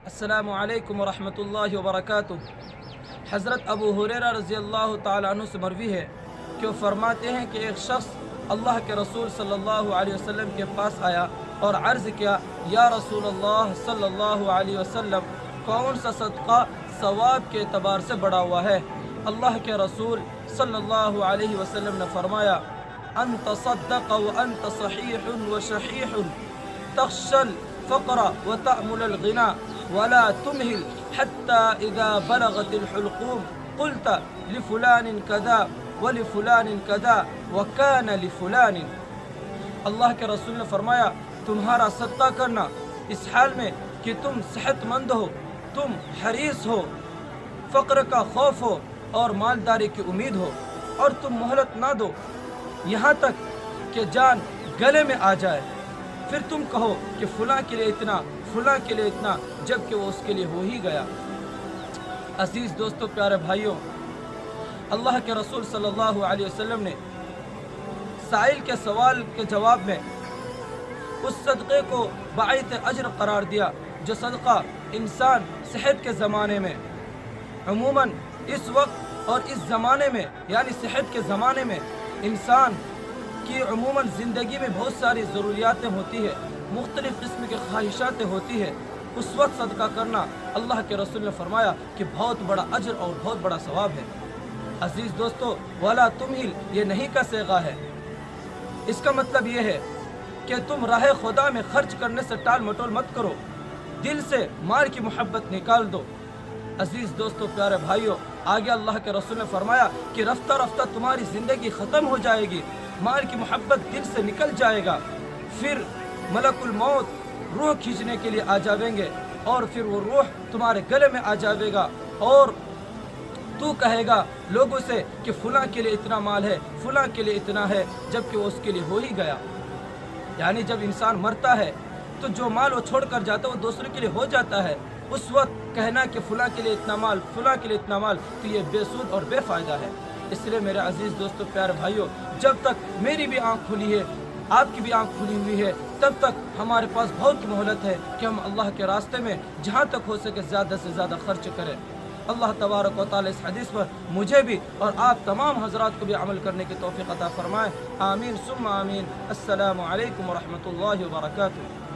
السلام علیکم ورحمۃ اللہ وبرکاتہ۔ حضرت ابو ہریرہ رضی اللہ تعالیٰ عنہ سے مروی ہے کہ وہ فرماتے ہیں کہ ایک شخص اللہ کے رسول صلی اللہ علیہ وسلم کے پاس آیا اور عرض کیا، یا رسول اللہ صلی اللہ علیہ وسلم، کون سا صدقہ ثواب کے اعتبار سے بڑا ہوا ہے؟ اللہ کے رسول صلی اللہ علیہ وسلم نے فرمایا، ان تصدق وانت صحیح وشحیح تخشى الفقر وتأمل الغنى ولا تمهل حتى إذا بلغت الحلقوم قلت لفلان كذا ولفلان كذا وكان لفلان۔ اللہ کے رسول نے فرمایا، تمہارا صدقہ کرنا اس حال میں کہ تم صحت مند ہو، تم حریص ہو، فقر کا خوف ہو اور مالداری کی امید ہو، اور تم مہلت نہ دو یہاں تک کہ جان گلے میں آ جائے، پھر تم کہو کہ فلاں کے لیے اتنا، فلاں کے لیے اتنا، جبکہ وہ اس کے لیے ہو ہی گیا۔ عزیز دوستو، پیارے بھائیوں، اللہ کے رسول صلی اللہ علیہ وسلم نے سائل کے سوال کے جواب میں اس صدقے کو باعث اجر قرار دیا جو صدقہ انسان صحت کے زمانے میں، عموماً اس وقت اور اس زمانے میں، یعنی صحت کے زمانے میں انسان کی عموماً زندگی میں بہت ساری ضروریاتیں ہوتی ہے، مختلف قسم کی خواہشاتیں ہوتی ہے، اس وقت صدقہ کرنا اللہ کے رسول نے فرمایا کہ بہت بڑا اجر اور بہت بڑا ثواب ہے۔ عزیز دوستو، ولا تمہل یہ نہیں کا صیغہ ہے، اس کا مطلب یہ ہے کہ تم راہ خدا میں خرچ کرنے سے ٹال مٹول مت کرو، دل سے مال کی محبت نکال دو۔ عزیز دوستو، پیارے بھائیوں، آگے اللہ کے رسول نے فرمایا کہ رفتہ رفتہ تمہاری زندگی ختم ہو جائے گی، مال کی محبت دل سے نکل جائے گا، پھر ملک الموت روح کھینچنے کے لیے آ جاویں گے، اور پھر وہ روح تمہارے گلے میں آ جاوے گا، اور تو کہے گا لوگوں سے کہ فلاں کے لیے اتنا مال ہے، فلاں کے لیے اتنا ہے، جبکہ وہ اس کے لیے ہو ہی گیا۔ یعنی جب انسان مرتا ہے تو جو مال وہ چھوڑ کر جاتا ہے وہ دوسرے کے لیے ہو جاتا ہے، اس وقت کہنا کہ فلاں کے لیے اتنا مال، فلاں کے لیے اتنا مال، تو یہ بے سود اور بے فائدہ ہے۔ اس لیے میرے عزیز دوستو، پیارے بھائیوں، جب تک میری بھی آنکھ کھلی ہے، آپ کی بھی آنکھ کھلی ہوئی ہے، تب تک ہمارے پاس بہت مہلت ہے کہ ہم اللہ کے راستے میں جہاں تک ہو سکے زیادہ سے زیادہ خرچ کریں۔ اللہ تبارک و تعالی اس حدیث پر مجھے بھی اور آپ تمام حضرات کو بھی عمل کرنے کی توفیق عطا فرمائے۔ آمین ثم آمین۔ السلام علیکم ورحمۃ اللہ وبرکاتہ۔